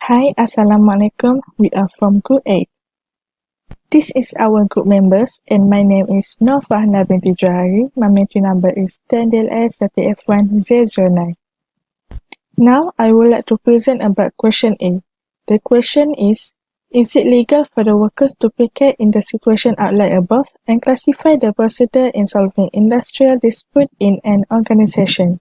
Hi, Assalamualaikum. We are from Group 8. This is our group members and my name is Nur Fahna binti Johari. My entry number is 10DLS30F1Z09. Now, I would like to present about question A. The question is it legal for the workers to picket in the situation outlined above and classify the procedure in solving industrial dispute in an organization?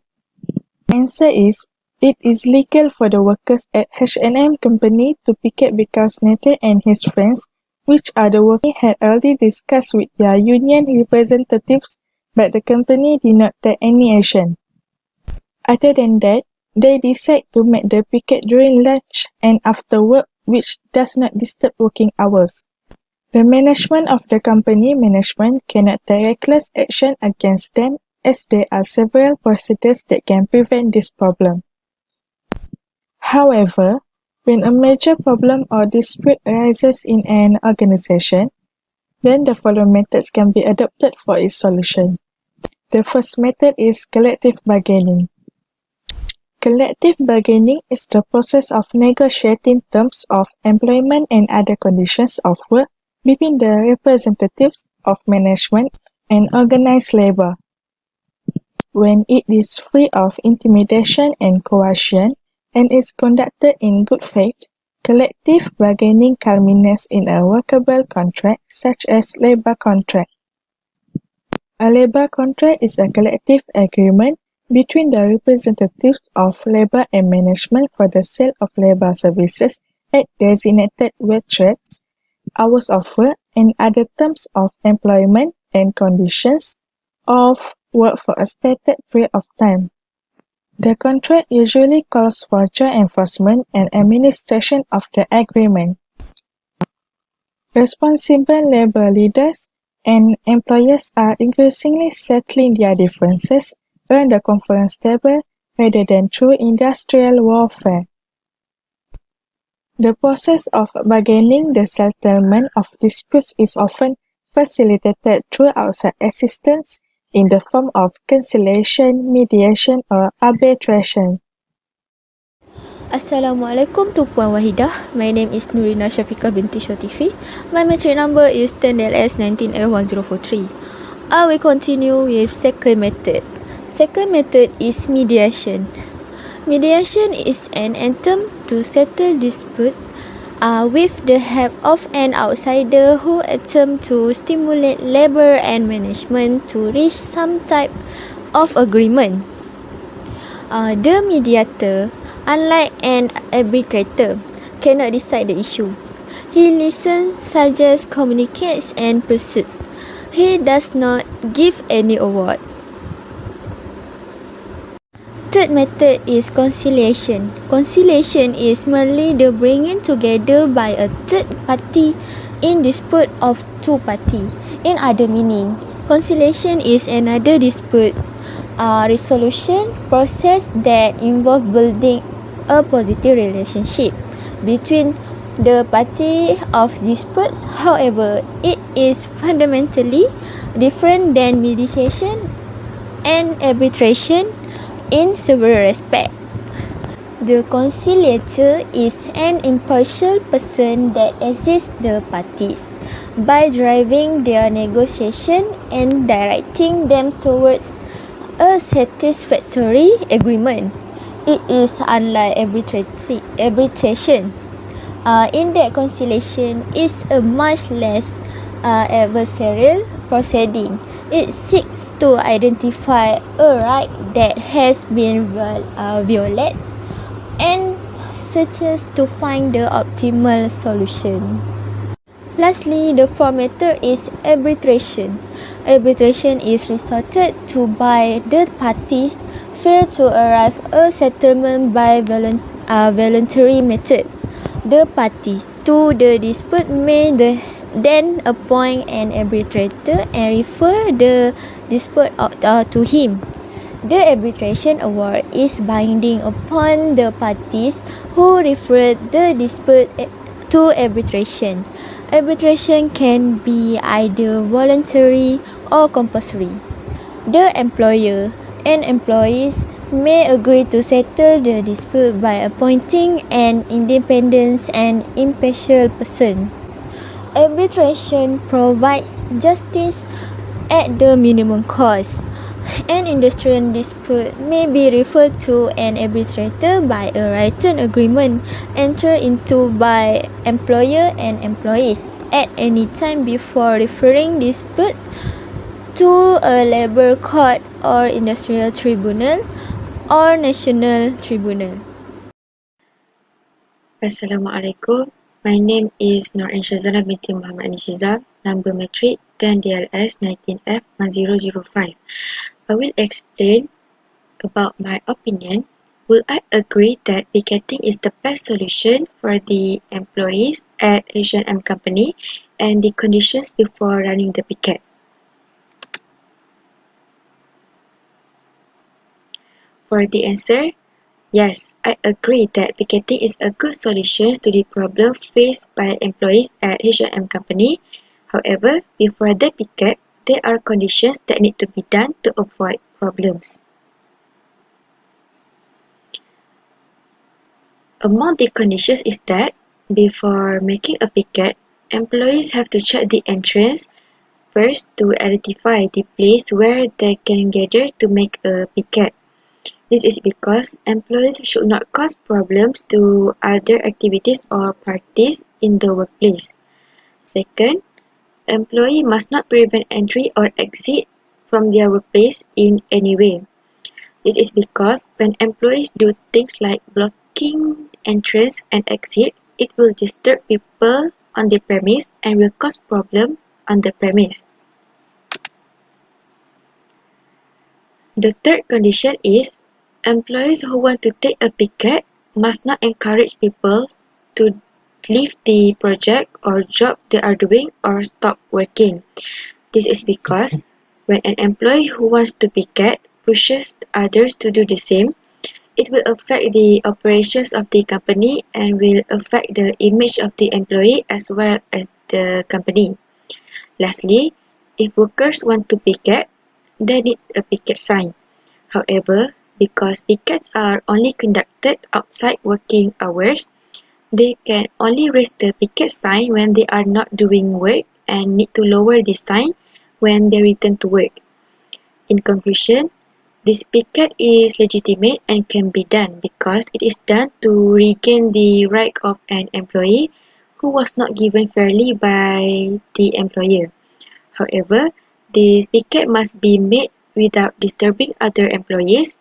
Answer is, it is legal for the workers at HRM company to picket because Nathan and his friends, which are the working, had already discussed with their union representatives, but the company did not take any action. Other than that, they decide to make the picket during lunch and after work, which does not disturb working hours. The management of the company management cannot take reckless action against them as there are several procedures that can prevent this problem. However, when a major problem or dispute arises in an organization, then the following methods can be adopted for its solution. The first method is collective bargaining. Collective bargaining is the process of negotiating terms of employment and other conditions of work between the representatives of management and organized labor. When it is free of intimidation and coercion and is conducted in good faith, collective bargaining culminates in a workable contract such as labor contract. A labor contract is a collective agreement between the representatives of labor and management for the sale of labor services at designated wage rates, hours of work, and other terms of employment and conditions of work for a stated period of time. The contract usually calls for joint enforcement and administration of the agreement. Responsible labor leaders and employers are increasingly settling their differences around the conference table rather than through industrial warfare. The process of bargaining the settlement of disputes is often facilitated through outside assistance in the form of conciliation, mediation, or arbitration. Assalamualaikum to Puan Wahidah. My name is Nurina Syafiqah binti Shotifi. My metric number is 10LS19F1043. I will continue with second method. Second method is mediation. Mediation is an attempt to settle dispute with the help of an outsider who attempt to stimulate labor and management to reach some type of agreement. The mediator, unlike an arbitrator, cannot decide the issue. He listens, suggests, communicates, and pursues. He does not give any awards. Third method is conciliation. Conciliation is merely the bringing together by a third party in dispute of two parties. In other meaning, conciliation is another dispute resolution process that involves building a positive relationship between the party of disputes. However, it is fundamentally different than mediation and arbitration in several respects. The conciliator is an impartial person that assists the parties by driving their negotiation and directing them towards a satisfactory agreement. It is unlike arbitration. In that conciliation is a much less adversarial proceeding. It seeks to identify a right that has been violated and searches to find the optimal solution. Lastly, the fourth method is arbitration. Arbitration is resorted to by the parties fail to arrive a settlement by voluntary methods. The parties to the dispute may then appoint an arbitrator and refer the dispute to him. The arbitration award is binding upon the parties who referred the dispute to arbitration. Arbitration can be either voluntary or compulsory. The employer and employees may agree to settle the dispute by appointing an independent and impartial person. Arbitration provides justice at the minimum cost. An industrial dispute may be referred to an arbitrator by a written agreement entered into by employer and employees at any time before referring disputes to a labour court or industrial tribunal or national tribunal. Assalamualaikum. My name is Nur Shazana binti Muhammad Nisizam, number matric 10 DLS 19F 1005. I will explain about my opinion. Will I agree that picketing is the best solution for the employees at HRM company and the conditions before running the picket? For the answer, yes, I agree that picketing is a good solution to the problem faced by employees at HRM company. However, before they picket, there are conditions that need to be done to avoid problems. Among the conditions is that before making a picket, employees have to check the entrance first to identify the place where they can gather to make a picket. This is because employees should not cause problems to other activities or parties in the workplace. Second, employee must not prevent entry or exit from their workplace in any way. This is because when employees do things like blocking entrance and exit, it will disturb people on the premise and will cause problem on the premise. The third condition is employees who want to take a picket must not encourage people to leave the project or job they are doing or stop working. This is because when an employee who wants to picket pushes others to do the same, it will affect the operations of the company and will affect the image of the employee as well as the company. Lastly, if workers want to picket, they need a picket sign. However, because pickets are only conducted outside working hours, they can only raise the picket sign when they are not doing work and need to lower the sign when they return to work. In conclusion, this picket is legitimate and can be done because it is done to regain the right of an employee who was not given fairly by the employer. However, this picket must be made without disturbing other employees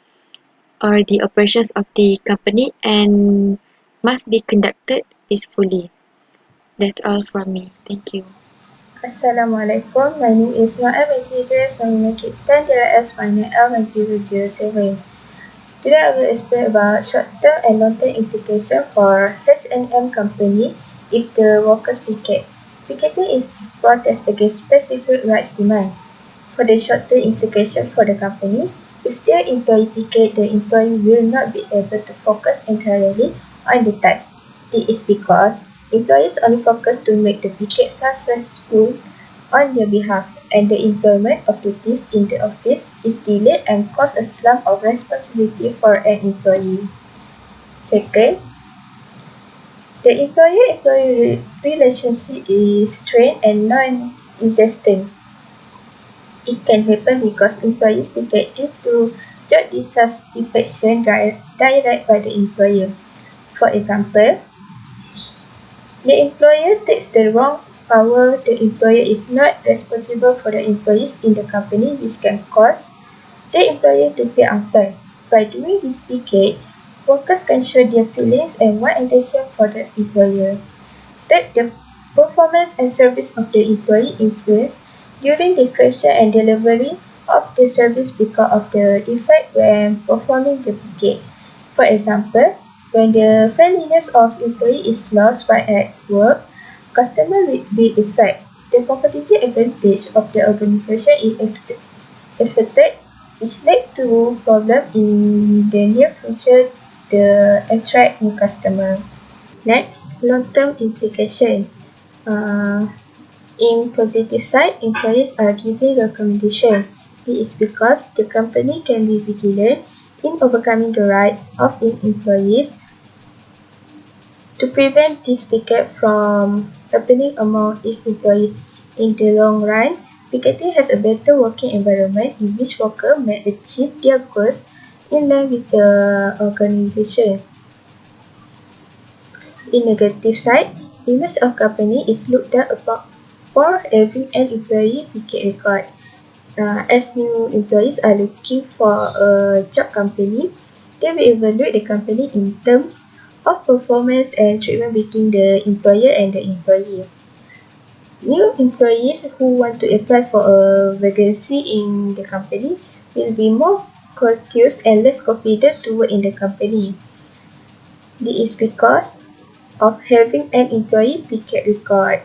or the operations of the company and must be conducted peacefully. That's all from me. Thank you. Assalamualaikum, my name is Noel binti Idris, number 10 DLS 19L 1007. Today I will explain about short-term and long-term implication for H&M company if the workers picket. Picketing is protest against specific rights demand. For the short-term implication for the company, if their employee picket, the employee will not be able to focus entirely on the task. It is because employees only focus to make the picket successful on their behalf, and the employment of duties in the office is delayed and cause a slump of responsibility for an employee. Second, the employer-employee relationship is strained and non-existent. It can happen because employees picket due to job dissatisfaction direct by the employer. For example, the employer takes the wrong power, the employer is not responsible for the employees in the company, which can cause the employer to feel unfair. By doing this picket, workers can show their feelings and want attention for the employer. Third, the performance and service of the employee influence during the creation and delivery of the service because of the defect when performing the picket. For example, when the friendliness of employee is lost while at work, customer will be affected. The competitive advantage of the organization is affected, which led to problem in the near future to attract new customer. Next, long-term implication. In positive side, employees are given recommendation. It is because the company can be vigilant in overcoming the rights of employees. To prevent this picket from happening among its employees in the long run, picketing has a better working environment in which workers may achieve their goals in line with the organization. In negative side, image of company is looked down upon for having an employee picket record. As new employees are looking for a job company, they will evaluate the company in terms of performance and treatment between the employer and the employee. New employees who want to apply for a vacancy in the company will be more cautious and less confident to work in the company. This is because of having an employee picket record.